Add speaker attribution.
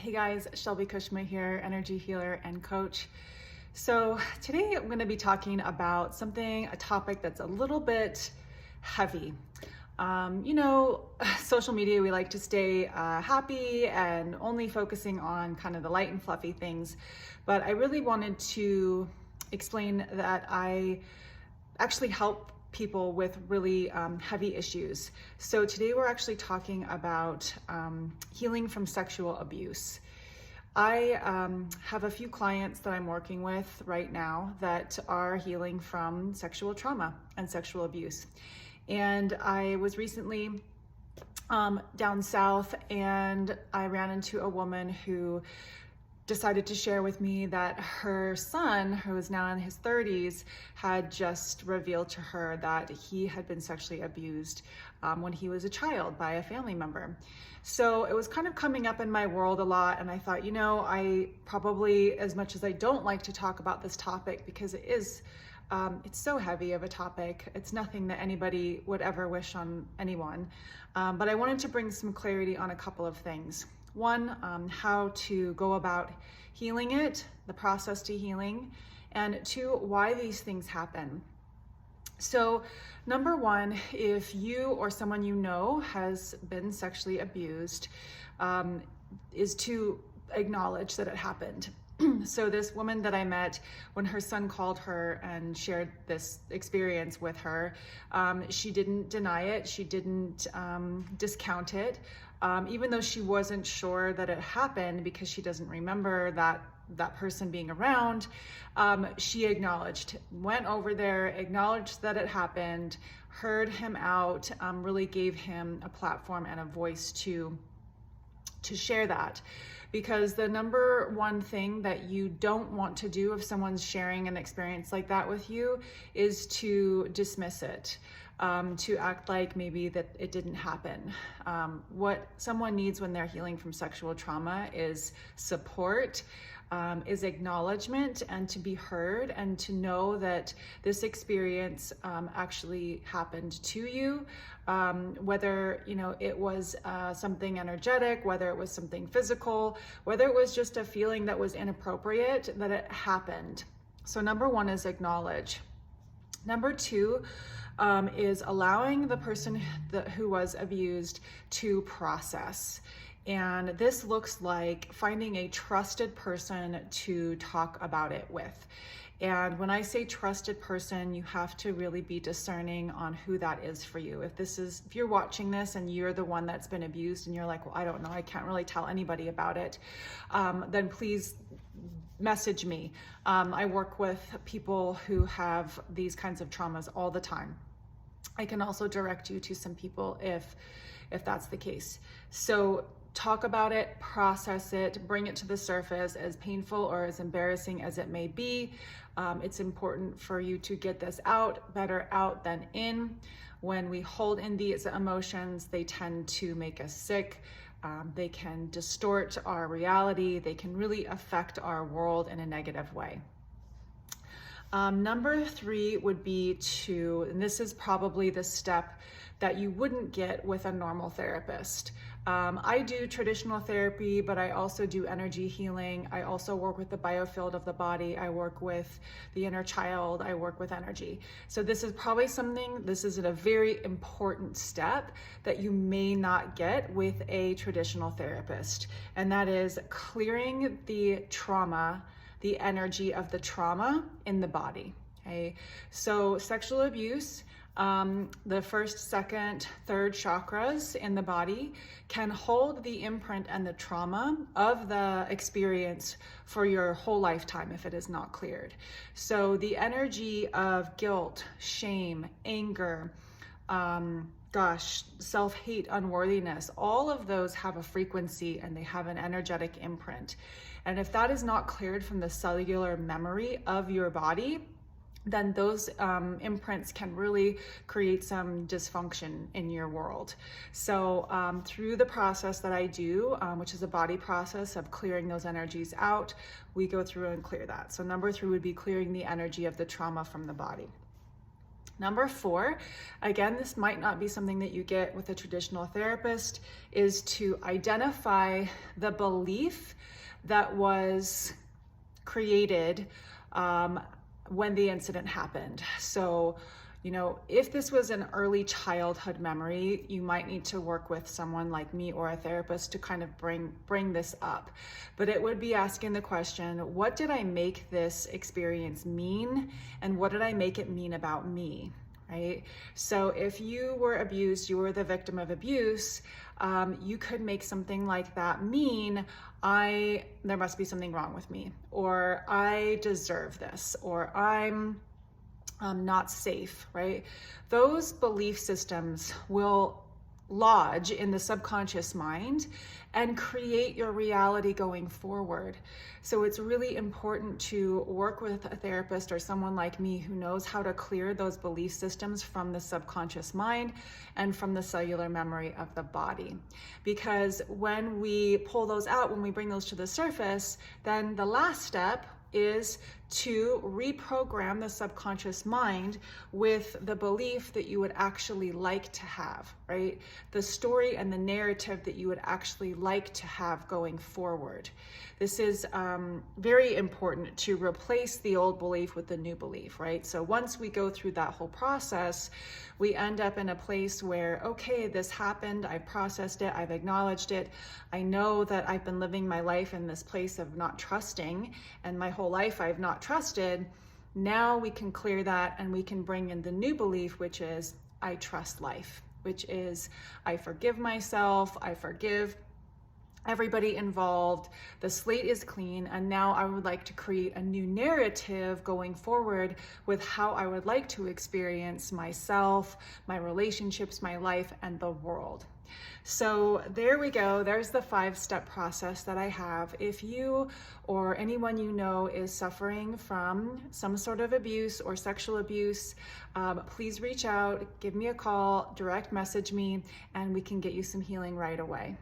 Speaker 1: Hey guys, Shelby Kushma here, energy healer and coach. So today I'm going to be talking about a topic that's a little bit heavy. Social media, we like to stay happy and only focusing on kind of the light and fluffy things. But I really wanted to explain that I actually help people with really heavy issues. So today we're actually talking about healing from sexual abuse. I have a few clients that I'm working with right now that are healing from sexual trauma and sexual abuse. And I was recently down south and I ran into a woman who decided to share with me that her son, who is now in his 30s, had just revealed to her that he had been sexually abused when he was a child by a family member. So it was kind of coming up in my world a lot, and I thought, I probably, as much as I don't like to talk about this topic because it is, it's so heavy of a topic, it's nothing that anybody would ever wish on anyone, but I wanted to bring some clarity on a couple of things. One, how to go about healing it, the process to healing, and two, why these things happen. So number one, if you or someone you know has been sexually abused, is to acknowledge that it happened. So this woman that I met, when her son called her and shared this experience with her, she didn't deny it, she didn't discount it, even though she wasn't sure that it happened because she doesn't remember that person being around. She acknowledged, went over there, acknowledged that it happened, heard him out, really gave him a platform and a voice to share that. Because the number one thing that you don't want to do if someone's sharing an experience like that with you is to dismiss it, to act like maybe that it didn't happen. What someone needs when they're healing from sexual trauma is support, is acknowledgement, and to be heard, and to know that this experience actually happened to you, whether it was something energetic, whether it was something physical, whether it was just a feeling that was inappropriate, that it happened. So number one is acknowledge. Number two is allowing the person who was abused to process. And this looks like finding a trusted person to talk about it with. And when I say trusted person, you have to really be discerning on who that is for you. If you're watching this and you're the one that's been abused and you're like, well, I don't know, I can't really tell anybody about it, then please message me. I work with people who have these kinds of traumas all the time. I can also direct you to some people if that's the case. So talk about it, process it, bring it to the surface, as painful or as embarrassing as it may be. It's important for you to get this out, better out than in. When we hold in these emotions, they tend to make us sick. They can distort our reality. They can really affect our world in a negative way. Number three would be and this is probably the step that you wouldn't get with a normal therapist. I do traditional therapy, but I also do energy healing. I also work with the biofield of the body. I work with the inner child. I work with energy. So this is a very important step that you may not get with a traditional therapist. And that is clearing the trauma, the energy of the trauma in the body. Okay, so sexual abuse, the first, second, third chakras in the body can hold the imprint and the trauma of the experience for your whole lifetime if it is not cleared. So the energy of guilt, shame, anger, self-hate, unworthiness, all of those have a frequency and they have an energetic imprint. And if that is not cleared from the cellular memory of your body, then those imprints can really create some dysfunction in your world. So through the process that I do, which is a body process of clearing those energies out, we go through and clear that. So number three would be clearing the energy of the trauma from the body. Number 4, again, this might not be something that you get with a traditional therapist, is to identify the belief that was created when the incident happened. So, if this was an early childhood memory, you might need to work with someone like me or a therapist to kind of bring this up. But it would be asking the question, what did I make this experience mean? And what did I make it mean about me? Right? So if you were abused, you were the victim of abuse, you could make something like that mean, there must be something wrong with me, or I deserve this, or I'm not safe, right? Those belief systems will lodge in the subconscious mind and create your reality going forward. So it's really important to work with a therapist or someone like me who knows how to clear those belief systems from the subconscious mind and from the cellular memory of the body. Because when we pull those out, when we bring those to the surface, then the last step is to reprogram the subconscious mind with the belief that you would actually like to have, right? The story and the narrative that you would actually like to have going forward. This is very important to replace the old belief with the new belief, right? So once we go through that whole process, we end up in a place where, okay, this happened, I've processed it, I've acknowledged it, I know that I've been living my life in this place of not trusting, and my whole life I've not trusted. Now we can clear that and we can bring in the new belief, which is I trust life, which is I forgive myself, I forgive everybody involved, the slate is clean, and now I would like to create a new narrative going forward with how I would like to experience myself, my relationships, my life, and the world. So there we go. There's the 5-step process that I have. If you or anyone you know is suffering from some sort of abuse or sexual abuse, please reach out, give me a call, direct message me, and we can get you some healing right away.